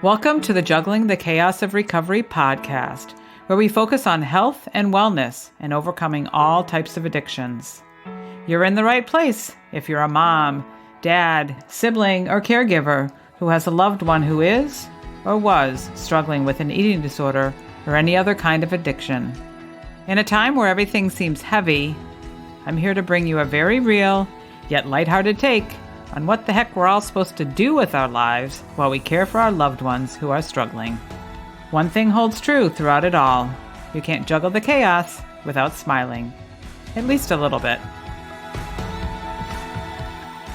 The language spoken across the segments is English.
Welcome to the Juggling the Chaos of Recovery podcast, where we focus on health and wellness and overcoming all types of addictions. You're in the right place if you're a mom, dad, sibling, or caregiver who has a loved one who is or was struggling with an eating disorder or any other kind of addiction. In a time where everything seems heavy, I'm here to bring you a very real, yet lighthearted take on what the heck we're all supposed to do with our lives while we care for our loved ones who are struggling. One thing holds true throughout it all. You can't juggle the chaos without smiling. At least a little bit.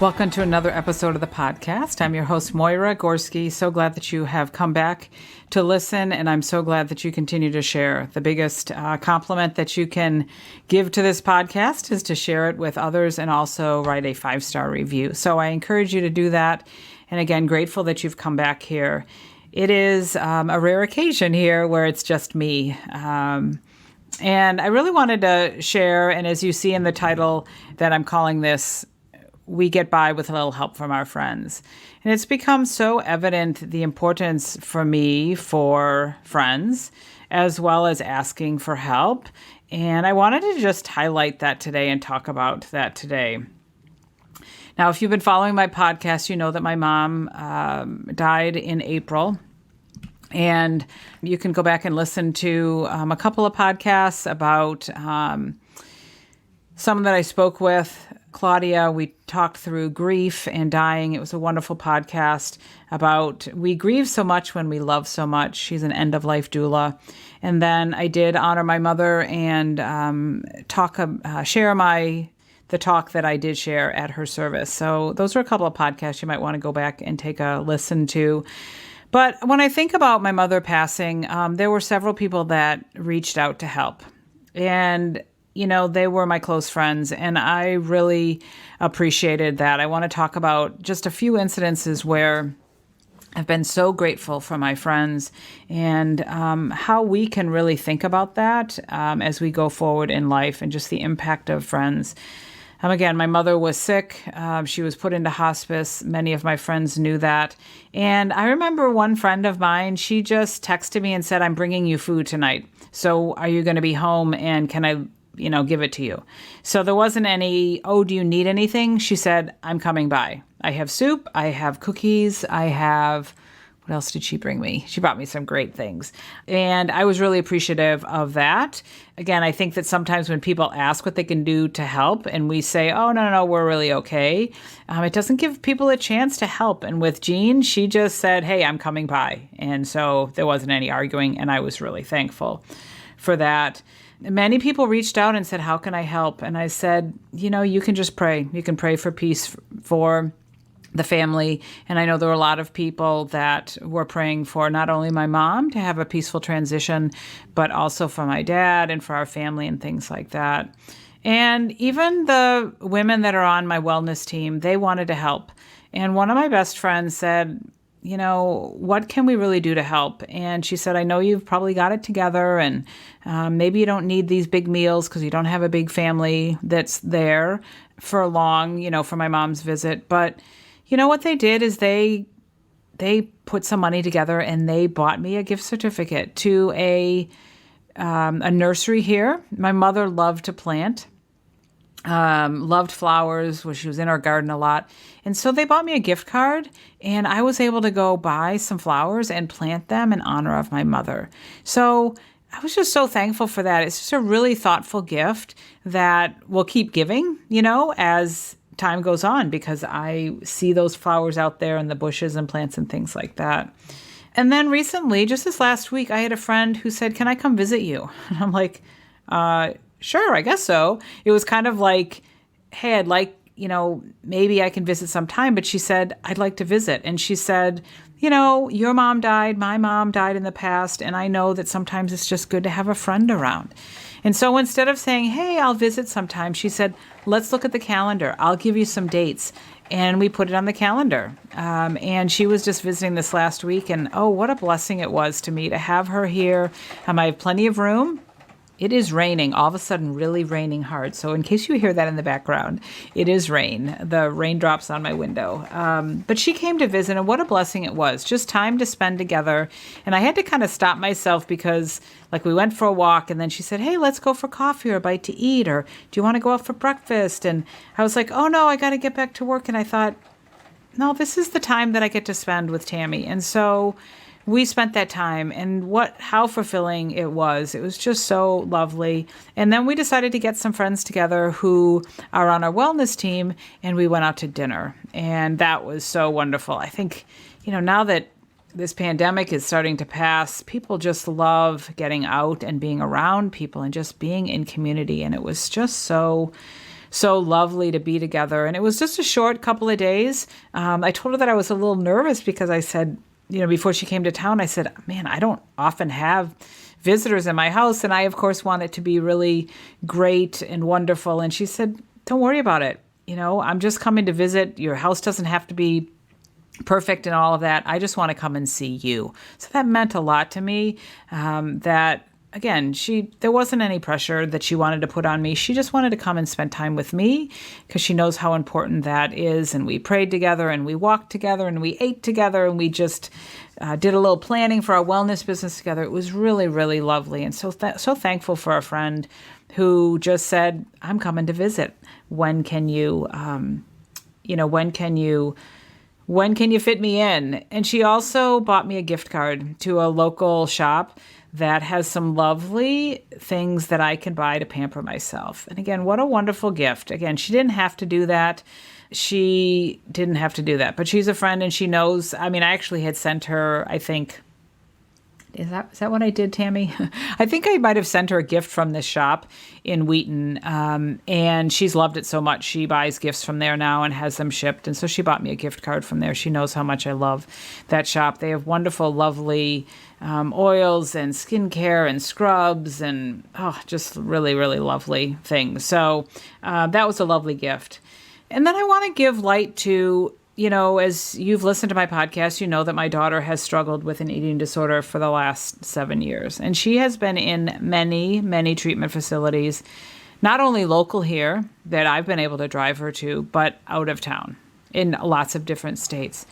Welcome to another episode of the podcast. I'm your host, Moira Gorski. So glad that you have come back to listen, and I'm so glad that you continue to share. The biggest compliment that you can give to this podcast is to share it with others and also write a 5-star review. So I encourage you to do that. And again, grateful that you've come back here. It is a rare occasion here where it's just me. And I really wanted to share, and as you see in the title that I'm calling this, we get by with a little help from our friends. And it's become so evident the importance for me for friends, as well as asking for help. And I wanted to just highlight that today and talk about that today. Now, if you've been following my podcast, you know that my mom died in April. And you can go back and listen to a couple of podcasts about someone that I spoke with, Claudia. We talked through grief and dying. It was a wonderful podcast about we grieve so much when we love so much. She's an end-of-life doula. And then I did honor my mother and share the talk that I did share at her service. So those are a couple of podcasts you might want to go back and take a listen to. But when I think about my mother passing, there were several people that reached out to help. And you know, they were my close friends, and I really appreciated that. I want to talk about just a few incidences where I've been so grateful for my friends and how we can really think about that as we go forward in life and just the impact of friends. Again, my mother was sick. She was put into hospice. Many of my friends knew that. And I remember one friend of mine, she just texted me and said, "I'm bringing you food tonight. So are you going to be home and can I give it to you?" So there wasn't any, "Oh, do you need anything?" She said, "I'm coming by. I have soup. I have cookies. What else did she bring me? She brought me some great things." And I was really appreciative of that. Again, I think that sometimes when people ask what they can do to help and we say, "Oh, no, we're really okay," it doesn't give people a chance to help. And with Jean, she just said, "Hey, I'm coming by." And so there wasn't any arguing, and I was really thankful for that. Many people reached out and said, "How can I help?" And I said, you can just pray. You can pray for peace for the family. And I know there were a lot of people that were praying for not only my mom to have a peaceful transition, but also for my dad and for our family and things like that. And even the women that are on my wellness team, they wanted to help. And one of my best friends said, what can we really do to help? And she said, "I know you've probably got it together and maybe you don't need these big meals because you don't have a big family that's there for long, for my mom's visit. But what they did is they put some money together and they bought me a gift certificate to a nursery here. My mother loved to plant. Loved flowers, she was in our garden a lot. And so they bought me a gift card and I was able to go buy some flowers and plant them in honor of my mother. So I was just so thankful for that. It's just a really thoughtful gift that we'll keep giving, as time goes on, because I see those flowers out there in the bushes and plants and things like that. And then recently, just this last week, I had a friend who said, "Can I come visit you?" And I'm like, sure, I guess so. It was kind of like, "Hey, I'd like, maybe I can visit sometime." But she said, "I'd like to visit." And she said, "Your mom died, my mom died in the past, and I know that sometimes it's just good to have a friend around." And so instead of saying, "Hey, I'll visit sometime," she said, "Let's look at the calendar. I'll give you some dates." And we put it on the calendar. And she was just visiting this last week. And oh, what a blessing it was to me to have her here. I have plenty of room. It is raining, all of a sudden really raining hard. So in case you hear that in the background, it is rain, the raindrops on my window. But she came to visit, and what a blessing it was. Just time to spend together. And I had to kind of stop myself because like we went for a walk, and then she said, hey, let's go for coffee or a bite to eat, or do you want to go out for breakfast? And I was like, oh no, I got to get back to work. And I thought, no, this is the time that I get to spend with Tammy. And so we spent that time, and how fulfilling it was. It was just so lovely. And then we decided to get some friends together who are on our wellness team, and we went out to dinner. And that was so wonderful. I think, now that this pandemic is starting to pass, people just love getting out and being around people and just being in community. And it was just so lovely to be together. And it was just a short couple of days. I told her that I was a little nervous because I said, before she came to town, I said, man, I don't often have visitors in my house. And I, of course, want it to be really great and wonderful. And she said, don't worry about it. I'm just coming to visit. Your house doesn't have to be perfect and all of that. I just want to come and see you. So that meant a lot to me, that again, there wasn't any pressure that she wanted to put on me. She just wanted to come and spend time with me because she knows how important that is. And we prayed together, and we walked together, and we ate together, and we just did a little planning for our wellness business together. It was really, really lovely. And so thankful for a friend who just said, I'm coming to visit. When can you fit me in? And she also bought me a gift card to a local shop that has some lovely things that I can buy to pamper myself. And again, what a wonderful gift. Again, she didn't have to do that. But she's a friend, and she knows. I mean, I actually had sent her, I think, is that what I did, Tammy? I think I might have sent her a gift from this shop in Wheaton, and she's loved it so much. She buys gifts from there now and has them shipped, and so she bought me a gift card from there. She knows how much I love that shop. They have wonderful, lovely oils and skincare and scrubs and just really, really lovely things. So that was a lovely gift. And then I want to give light to, as you've listened to my podcast, you know that my daughter has struggled with an eating disorder for the last 7 years. And she has been in many, many treatment facilities, not only local here that I've been able to drive her to, but out of town in lots of different states.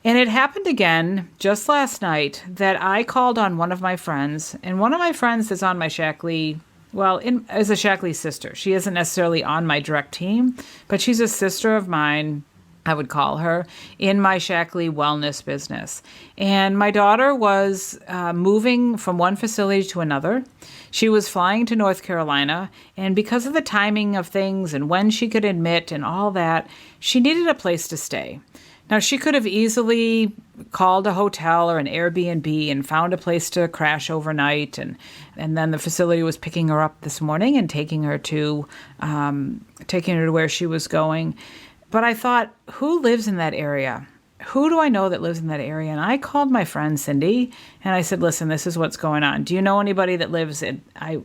And it happened again just last night that I called on one of my friends, and one of my friends is on my Shaklee, as a Shaklee sister. She isn't necessarily on my direct team, but she's a sister of mine, I would call her, in my Shaklee wellness business. And my daughter was moving from one facility to another. She was flying to North Carolina, and because of the timing of things and when she could admit and all that, she needed a place to stay. Now, she could have easily called a hotel or an Airbnb and found a place to crash overnight, and then the facility was picking her up this morning and taking her to where she was going. But I thought, who lives in that area? Who do I know that lives in that area? And I called my friend Cindy, and I said, listen, this is what's going on. Do you know anybody that lives in, I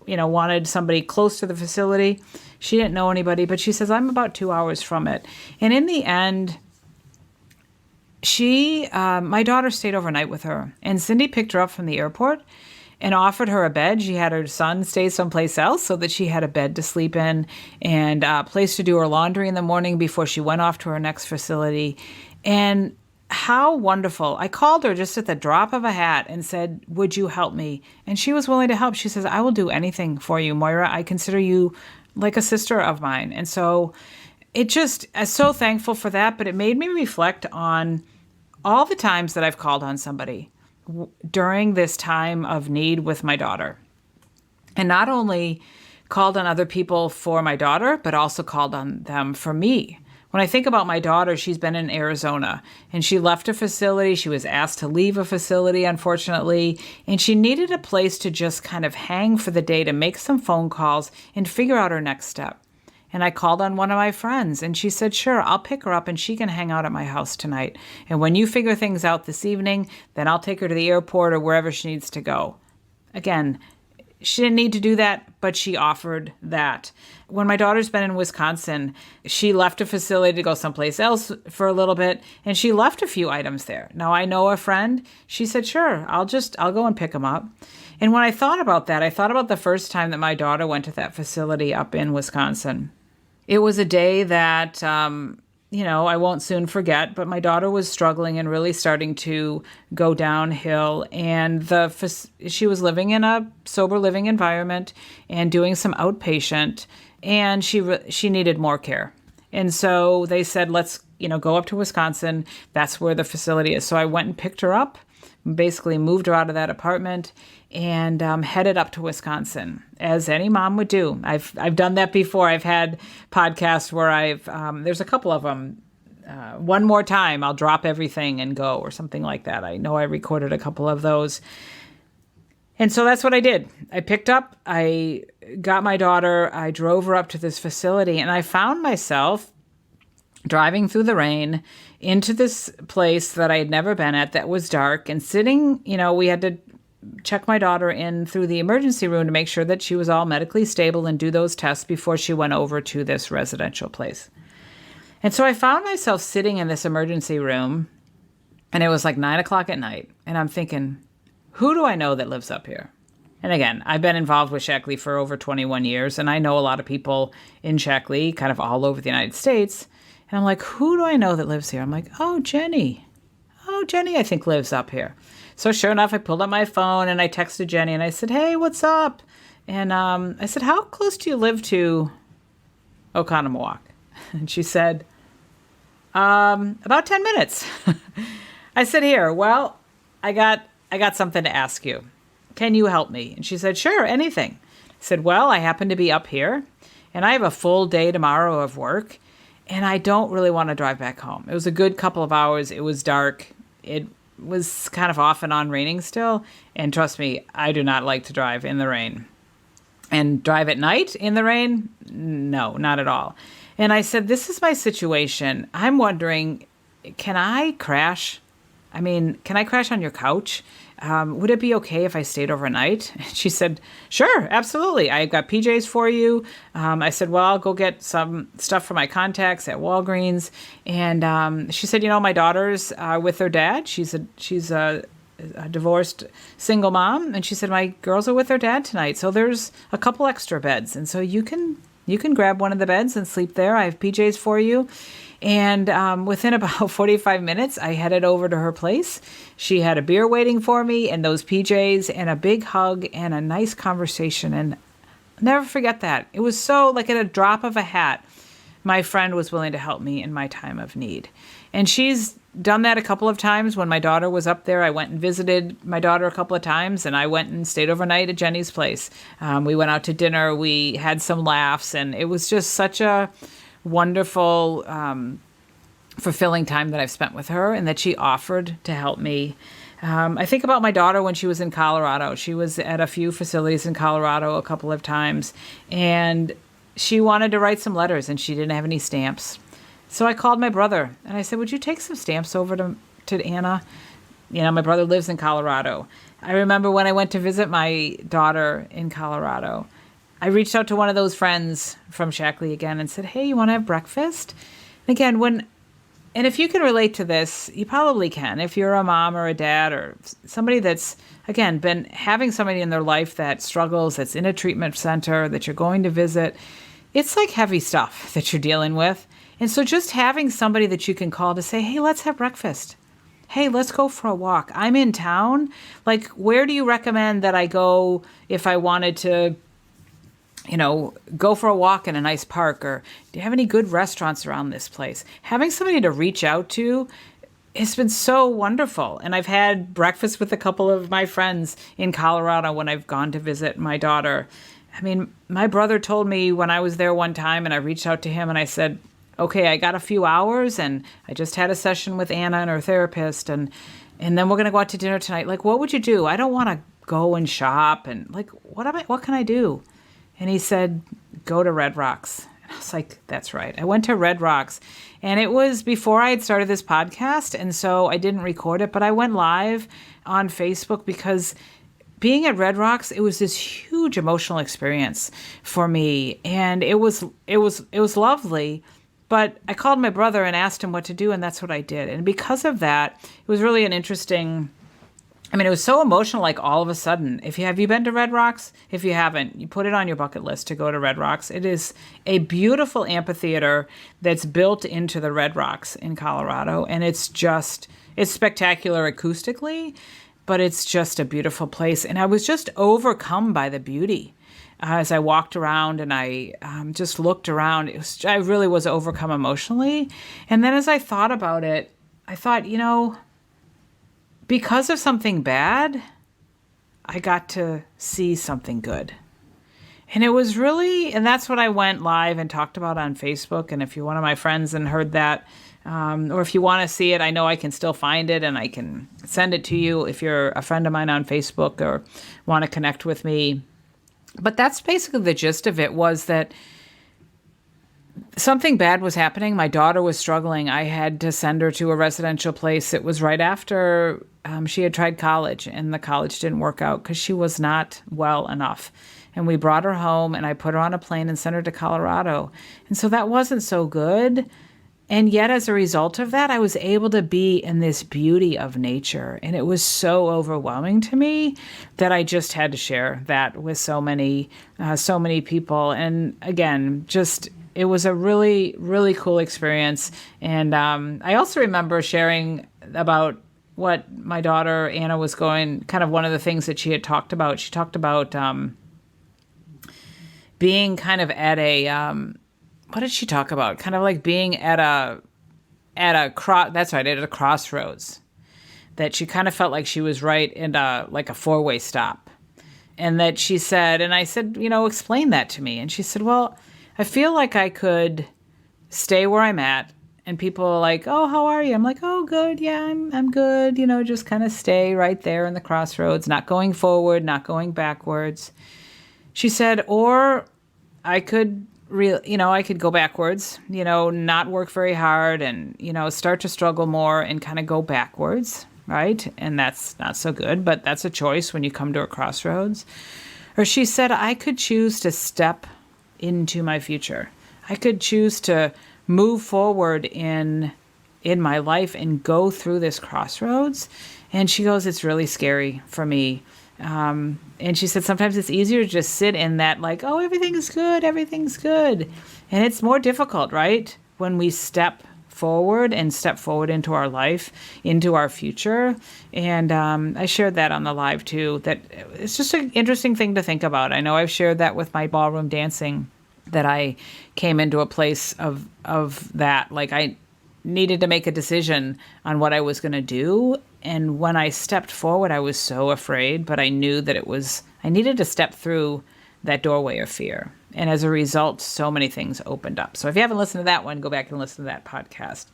wanted somebody close to the facility. She didn't know anybody, but she says, I'm about 2 hours from it. And in the end, my daughter stayed overnight with her, and Cindy picked her up from the airport and offered her a bed. She had her son stay someplace else so that she had a bed to sleep in and a place to do her laundry in the morning before she went off to her next facility. And how wonderful. I called her just at the drop of a hat and said, would you help me? And she was willing to help. She says, I will do anything for you, Moira. I consider you like a sister of mine. And so I'm so thankful for that, but it made me reflect on all the times that I've called on somebody during this time of need with my daughter. And not only called on other people for my daughter, but also called on them for me. When I think about my daughter, she's been in Arizona, and she left a facility. She was asked to leave a facility, unfortunately, and she needed a place to just kind of hang for the day, to make some phone calls and figure out her next step. And I called on one of my friends, and she said, sure, I'll pick her up and she can hang out at my house tonight. And when you figure things out this evening, then I'll take her to the airport or wherever she needs to go. Again, she didn't need to do that, but she offered that. When my daughter's been in Wisconsin, she left a facility to go someplace else for a little bit, and she left a few items there. Now, I know a friend. She said, sure, I'll go and pick them up. And when I thought about that, I thought about the first time that my daughter went to that facility up in Wisconsin. It was a day that, I won't soon forget, but my daughter was struggling and really starting to go downhill. And she was living in a sober living environment and doing some outpatient, and she needed more care. And so they said, let's, go up to Wisconsin. That's where the facility is. So I went and picked her up, basically moved her out of that apartment, and headed up to Wisconsin, as any mom would do. I've done that before. I've had podcasts where there's a couple of them. One more time, I'll drop everything and go, or something like that. I know I recorded a couple of those. And so that's what I did. I picked up, I got my daughter, I drove her up to this facility, and I found myself driving through the rain into this place that I had never been at that was dark, and sitting, we had to check my daughter in through the emergency room to make sure that she was all medically stable and do those tests before she went over to this residential place. And so I found myself sitting in this emergency room, and it was like 9:00 at night. And I'm thinking, who do I know that lives up here? And again, I've been involved with Shaklee for over 21 years, and I know a lot of people in Shaklee, kind of all over the United States. And I'm like, who do I know that lives here? I'm like, oh, Jenny. Oh, Jenny, I think lives up here. So sure enough, I pulled up my phone and I texted Jenny and I said, hey, what's up? And I said, how close do you live to Oconomowoc? And she said, about 10 minutes. I said, here, well, I got something to ask you. Can you help me? And she said, sure, anything. I said, well, I happen to be up here and I have a full day tomorrow of work and I don't really want to drive back home. It was a good couple of hours. It was dark. It was kind of off and on raining still. And trust me, I do not like to drive in the rain. And drive at night in the rain? No, not at all. And I said, this is my situation. I'm wondering, can I crash? Can I crash on your couch? Would it be okay if I stayed overnight? She said, sure, absolutely. I got PJs for you. I said, well, I'll go get some stuff for my contacts at Walgreens. And she said, my daughter's with her dad. She's a divorced single mom. And she said, my girls are with their dad tonight. So there's a couple extra beds. And so you can grab one of the beds and sleep there. I have PJs for you. And within about 45 minutes, I headed over to her place. She had a beer waiting for me and those PJs and a big hug and a nice conversation. And I'll never forget that. It was so like at a drop of a hat, my friend was willing to help me in my time of need. And she's done that a couple of times. When my daughter was up there, I went and visited my daughter a couple of times, and I went and stayed overnight at Jenny's place. We went out to dinner. We had some laughs, and it was just such a wonderful, fulfilling time that I've spent with her and that she offered to help me. I think about my daughter when she was in Colorado. She was at a few facilities in Colorado a couple of times, and she wanted to write some letters, and she didn't have any stamps. So I called my brother, and I said, would you take some stamps over to Anna? My brother lives in Colorado. I remember when I went to visit my daughter in Colorado, I reached out to one of those friends from Shaklee again and said, hey, you want to have breakfast? And again, and if you can relate to this, you probably can. If you're a mom or a dad or somebody that's, again, been having somebody in their life that struggles, that's in a treatment center, that you're going to visit, it's like heavy stuff that you're dealing with. And so just having somebody that you can call to say, hey, let's have breakfast. Hey, let's go for a walk. I'm in town. Like, where do you recommend that I go if I wanted to, go for a walk in a nice park? Or do you have any good restaurants around this place? Having somebody to reach out to has been so wonderful. And I've had breakfast with a couple of my friends in Colorado when I've gone to visit my daughter. My brother told me when I was there one time and I reached out to him and I said, okay, I got a few hours and I just had a session with Anna and her therapist and then we're going to go out to dinner tonight. Like, what would you do? I don't want to go and shop and like, what can I do? And he said, go to Red Rocks. And I was like, that's right. I went to Red Rocks and it was before I had started this podcast. And so I didn't record it, but I went live on Facebook because being at Red Rocks, it was this huge emotional experience for me, and it was lovely. But I called my brother and asked him what to do, and that's what I did. And because of that, it was really an interesting. I mean, it was so emotional, like all of a sudden. Have you been to Red Rocks? If you haven't, you put it on your bucket list to go to Red Rocks. It is a beautiful amphitheater that's built into the Red Rocks in Colorado, and it's spectacular acoustically, but it's just a beautiful place. And I was just overcome by the beauty as I walked around and I just looked around. I really was overcome emotionally. And then as I thought about it, I thought, because of something bad, I got to see something good. And it was really, and that's what I went live and talked about on Facebook. And if you're one of my friends and heard that, or if you want to see it, I know I can still find it and I can send it to you if you're a friend of mine on Facebook or want to connect with me. But that's basically the gist of it, was that something bad was happening. My daughter was struggling. I had to send her to a residential place. It was right after she had tried college, and the college didn't work out because she was not well enough. And we brought her home, and I put her on a plane and sent her to Colorado. And so that wasn't so good. And yet, as a result of that, I was able to be in this beauty of nature. And it was so overwhelming to me that I just had to share that with so many people. And again, it was a really, really cool experience. And I also remember sharing about what my daughter Anna was going, kind of one of the things that she had talked about. She talked about being kind of at a, what did she talk about? Kind of like being at a crossroads. That she kind of felt like she was right in like a four-way stop. And that she said, and I said, explain that to me. And she said, well, I feel like I could stay where I'm at, and people are like, oh, how are you? I'm like, oh, good. Yeah, I'm good. Just kind of stay right there in the crossroads, not going forward, not going backwards. She said, or I could I could go backwards, not work very hard and, start to struggle more and kind of go backwards, right? And that's not so good, but that's a choice when you come to a crossroads. Or she said, I could choose to step into my future. I could choose to move forward in my life and go through this crossroads. And she goes, it's really scary for me. And she said, sometimes it's easier to just sit in that, like, oh, everything's good. And it's more difficult, right? When we step forward into our life, into our future. And I shared that on the live too, that it's just an interesting thing to think about. I know I've shared that with my ballroom dancing, that I came into a place of that, like I needed to make a decision on what I was going to do. And when I stepped forward, I was so afraid, but I knew that I needed to step through that doorway of fear. And as a result, so many things opened up. So if you haven't listened to that one, go back and listen to that podcast.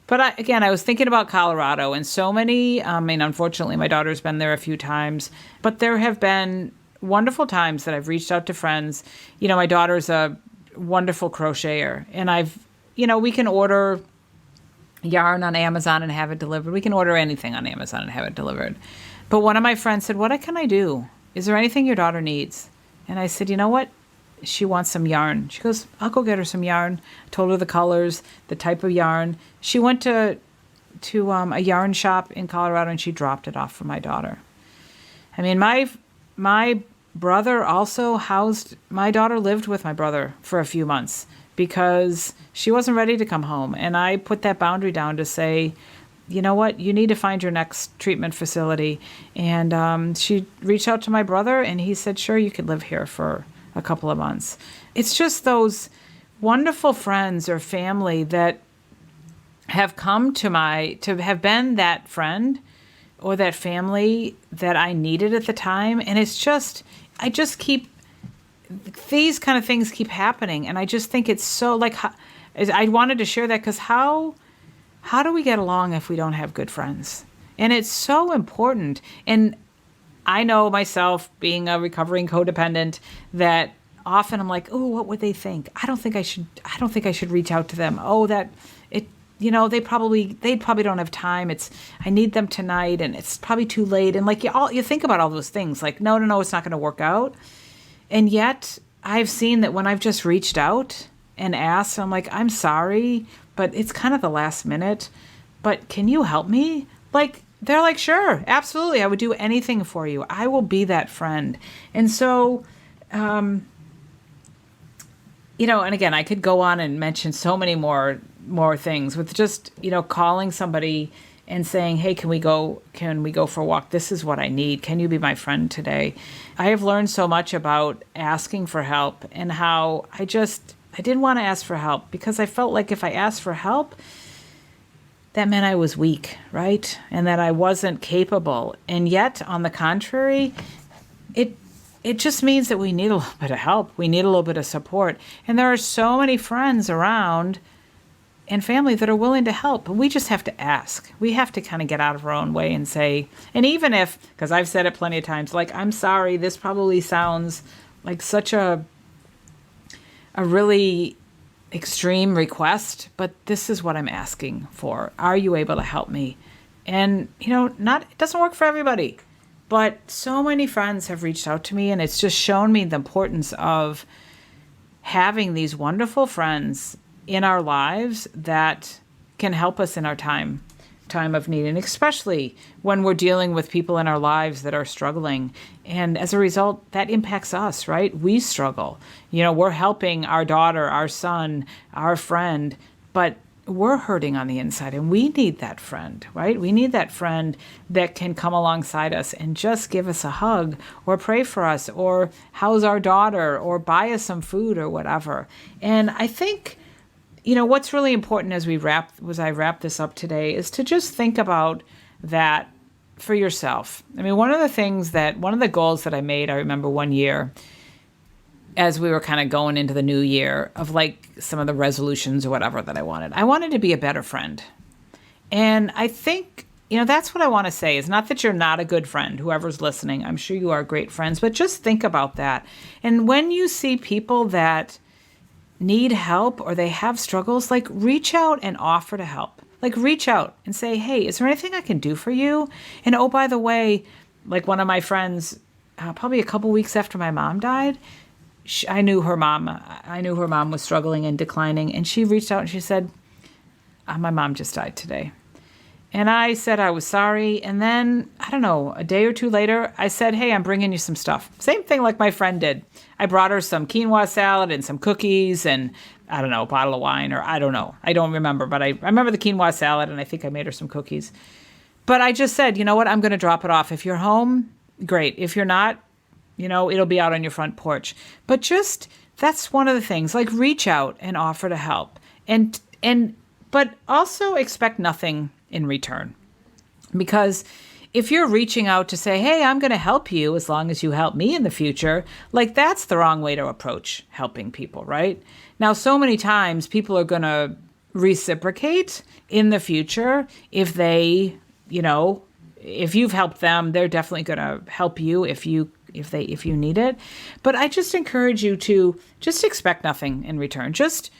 But I was thinking about Colorado, and so many, unfortunately, my daughter's been there a few times, but there have been wonderful times that I've reached out to friends. My daughter's a wonderful crocheter, and we can order yarn on Amazon and have it delivered. We can order anything on Amazon and have it delivered. But one of my friends said, what can I do? Is there anything your daughter needs? And I said, you know what? She wants some yarn. She goes, I'll go get her some yarn. I told her the colors, the type of yarn. She went to a yarn shop in Colorado, and she dropped it off for my daughter. I mean, my brother also my daughter lived with my brother for a few months because she wasn't ready to come home. And I put that boundary down to say, you know what, you need to find your next treatment facility. And she reached out to my brother, and he said, sure, you could live here for a couple of months. It's just those wonderful friends or family that have come to have been that friend or that family that I needed at the time. And these kind of things keep happening. And I just think it's so, like, I wanted to share that because how do we get along if we don't have good friends? And it's so important. And I know myself, being a recovering codependent, that often I'm like, oh, what would they think? I don't think I should reach out to them. Oh, they probably don't have time. I need them tonight, and it's probably too late. And like you think about all those things, like no, it's not going to work out. And yet I've seen that when I've just reached out and asked, I'm like, I'm sorry, but it's kind of the last minute, but can you help me? Like, they're like, sure, absolutely. I would do anything for you. I will be that friend. And so, and again, I could go on and mention so many more things with just, calling somebody and saying, hey, can we go for a walk? This is what I need. Can you be my friend today? I have learned so much about asking for help and how I didn't want to ask for help because I felt like if I asked for help, that meant I was weak, right? And that I wasn't capable. And yet, on the contrary, it just means that we need a little bit of help. We need a little bit of support. And there are so many friends around and family that are willing to help. But we just have to ask. We have to kind of get out of our own way and say, and even if, because I've said it plenty of times, like, I'm sorry, this probably sounds like such a really extreme request, but this is what I'm asking for. Are you able to help me? And, it doesn't work for everybody. But so many friends have reached out to me, and it's just shown me the importance of having these wonderful friends in our lives that can help us in our time of need, and especially when we're dealing with people in our lives that are struggling. And as a result, that impacts us, right? We struggle. We're helping our daughter, our son, our friend, but we're hurting on the inside, and we need that friend, right? We need that friend that can come alongside us and just give us a hug or pray for us or house our daughter or buy us some food or whatever. And I think, what's really important as I wrap this up today is to just think about that for yourself. I mean, one of the goals that I made, I remember one year, as we were kind of going into the new year, of like some of the resolutions or whatever that I wanted to be a better friend. And I think, that's what I want to say is not that you're not a good friend, whoever's listening. I'm sure you are great friends, but just think about that. And when you see people that need help or they have struggles, like reach out and offer to help. Like reach out and say, hey, is there anything I can do for you? And oh, by the way, like one of my friends, probably a couple weeks after my mom died, I knew her mom was struggling and declining, and she reached out and she said, my mom just died today. And I said I was sorry. And then, I don't know, a day or two later, I said, hey, I'm bringing you some stuff. Same thing like my friend did. I brought her some quinoa salad and some cookies and, I don't know, a bottle of wine, or I don't know. I don't remember, but I remember the quinoa salad, and I think I made her some cookies. But I just said, you know what, I'm going to drop it off. If you're home, great. If you're not, it'll be out on your front porch. But just, that's one of the things, like reach out and offer to help. But also expect nothing in return. Because if you're reaching out to say, hey, I'm going to help you as long as you help me in the future, like that's the wrong way to approach helping people, right? Now, so many times people are going to reciprocate in the future if they, if you've helped them, they're definitely going to help you if you need it. But I just encourage you to just expect nothing in return. Just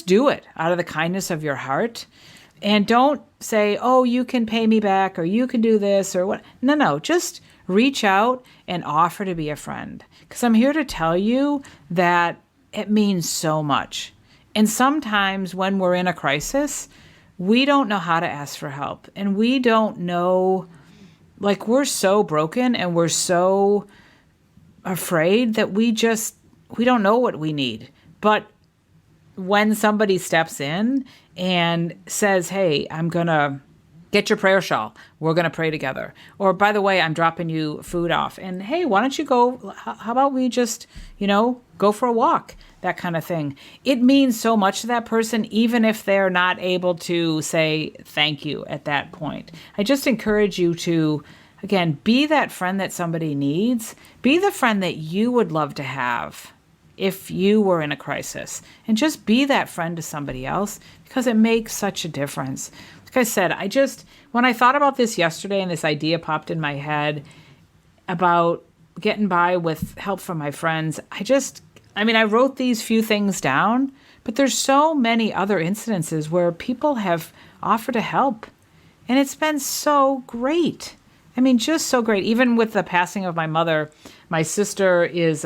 do it out of the kindness of your heart. And don't say, oh, you can pay me back or you can do this or what. No, just reach out and offer to be a friend. Because I'm here to tell you that it means so much. And sometimes when we're in a crisis, we don't know how to ask for help. And we don't know, like we're so broken and we're so afraid that we don't know what we need. But when somebody steps in and says, hey, I'm going to get your prayer shawl. We're going to pray together. Or by the way, I'm dropping you food off. And hey, why don't you go, how about we just, go for a walk? That kind of thing. It means so much to that person, even if they're not able to say thank you at that point. I just encourage you to, again, be that friend that somebody needs. Be the friend that you would love to have if you were in a crisis, and just be that friend to somebody else, because it makes such a difference. Like I said, when I thought about this yesterday and this idea popped in my head about getting by with help from my friends, I wrote these few things down, but there's so many other incidences where people have offer to help. And it's been so great. I mean, just so great. Even with the passing of my mother, my sister is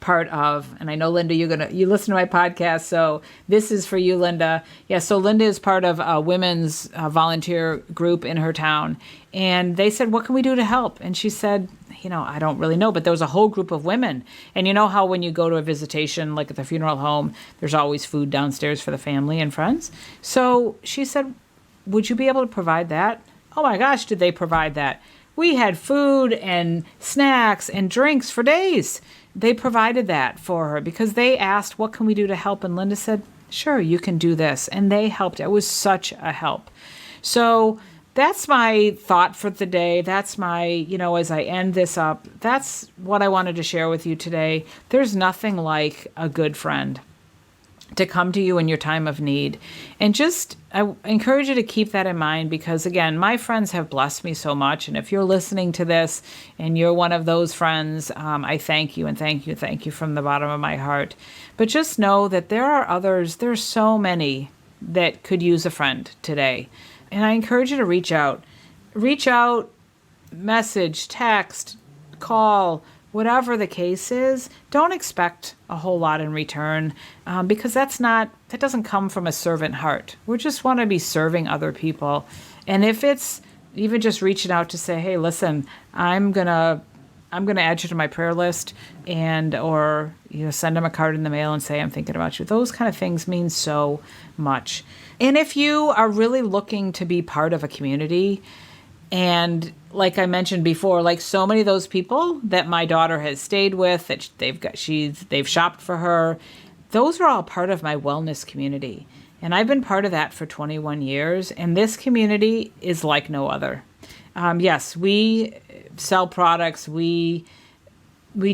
part of, and I know, Linda, you listen to my podcast, so this is for you, Linda. Yeah, so Linda is part of a women's volunteer group in her town. And they said, what can we do to help? And she said, I don't really know, but there was a whole group of women. And you know how when you go to a visitation, like at the funeral home, there's always food downstairs for the family and friends. So she said, would you be able to provide that? Oh my gosh, did they provide that? We had food and snacks and drinks for days. They provided that for her because they asked, what can we do to help? And Linda said, sure, you can do this. And they helped. It was such a help. So that's my thought for the day. That's my, as I end this up, that's what I wanted to share with you today. There's nothing like a good friend to come to you in your time of need. And I encourage you to keep that in mind because, again, my friends have blessed me so much. And if you're listening to this and you're one of those friends, I thank you and thank you from the bottom of my heart. But just know that there are others, there's so many that could use a friend today. And I encourage you to reach out, message, text, call, whatever the case is. Don't expect a whole lot in return because that doesn't come from a servant heart. We just want to be serving other people. And if it's even just reaching out to say, hey, listen, I'm going to add you to my prayer list or send them a card in the mail and say, I'm thinking about you. Those kind of things mean so much. And if you are really looking to be part of a community, and like I mentioned before, like so many of those people that my daughter has stayed with, that they've shopped for her, those are all part of my wellness community. And I've been part of that for 21 years. And this community is like no other. Yes, we sell products, we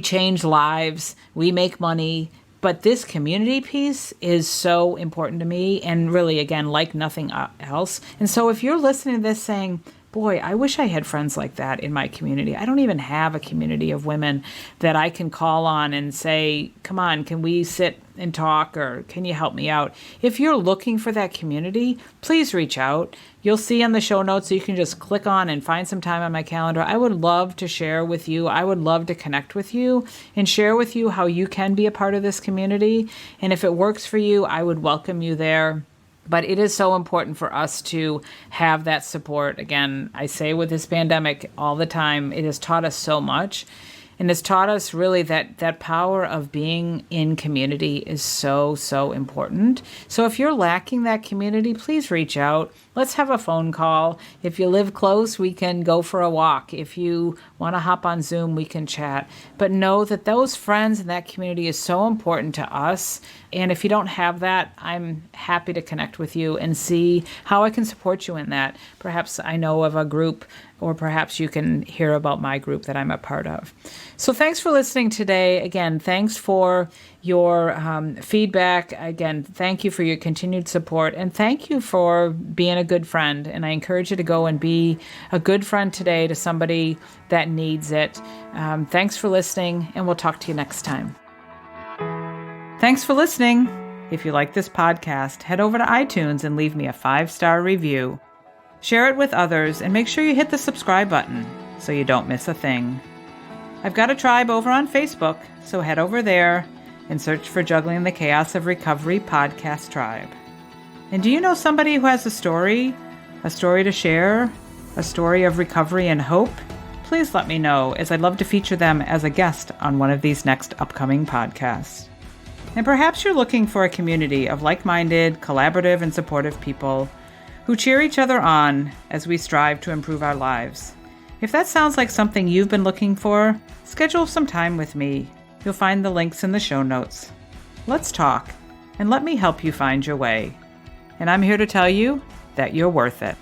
change lives, we make money, but this community piece is so important to me and really, again, like nothing else. And so if you're listening to this saying, boy, I wish I had friends like that in my community. I don't even have a community of women that I can call on and say, come on, can we sit and talk, or can you help me out? If you're looking for that community, please reach out. You'll see on the show notes, so you can just click on and find some time on my calendar. I would love to share with you. I would love to connect with you and share with you how you can be a part of this community. And if it works for you, I would welcome you there. But it is so important for us to have that support. Again, I say with this pandemic all the time, it has taught us so much. And it's taught us really that power of being in community is so, so important. So if you're lacking that community, please reach out. Let's have a phone call. If you live close, we can go for a walk. If you want to hop on Zoom, we can chat. But know that those friends in that community is so important to us. And if you don't have that, I'm happy to connect with you and see how I can support you in that. Perhaps I know of a group, or perhaps you can hear about my group that I'm a part of. So thanks for listening today. Again, thanks for your feedback. Again, thank you for your continued support, and thank you for being a good friend. And I encourage you to go and be a good friend today to somebody that needs it. Thanks for listening, and we'll talk to you next time. Thanks for listening. If you like this podcast, head over to iTunes and leave me a 5-star review. Share it with others, and make sure you hit the subscribe button so you don't miss a thing. I've got a tribe over on Facebook, so head over there and search for Juggling the Chaos of Recovery Podcast Tribe. And do you know somebody who has a story to share, a story of recovery and hope? Please let me know, as I'd love to feature them as a guest on one of these next upcoming podcasts. And perhaps you're looking for a community of like-minded, collaborative, and supportive people who cheer each other on as we strive to improve our lives. If that sounds like something you've been looking for, schedule some time with me. You'll find the links in the show notes. Let's talk, and let me help you find your way. And I'm here to tell you that you're worth it.